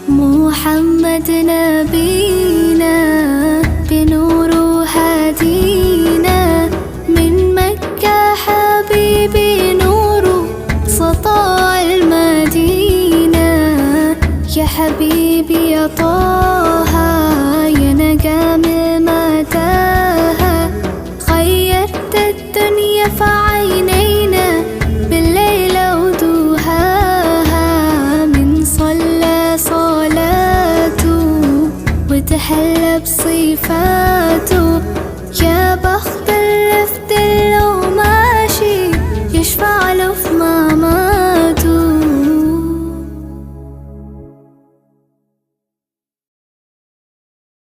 محمد نبينا بنور هدينا من مكة حبيبي نور سطاع المدينة. يا حبيبي يا طه يا نجم متاهة، خيرت الدنيا في عينينا بالليل ودوهاها. من صلى صلاته وتحلى بصفاته يا بخت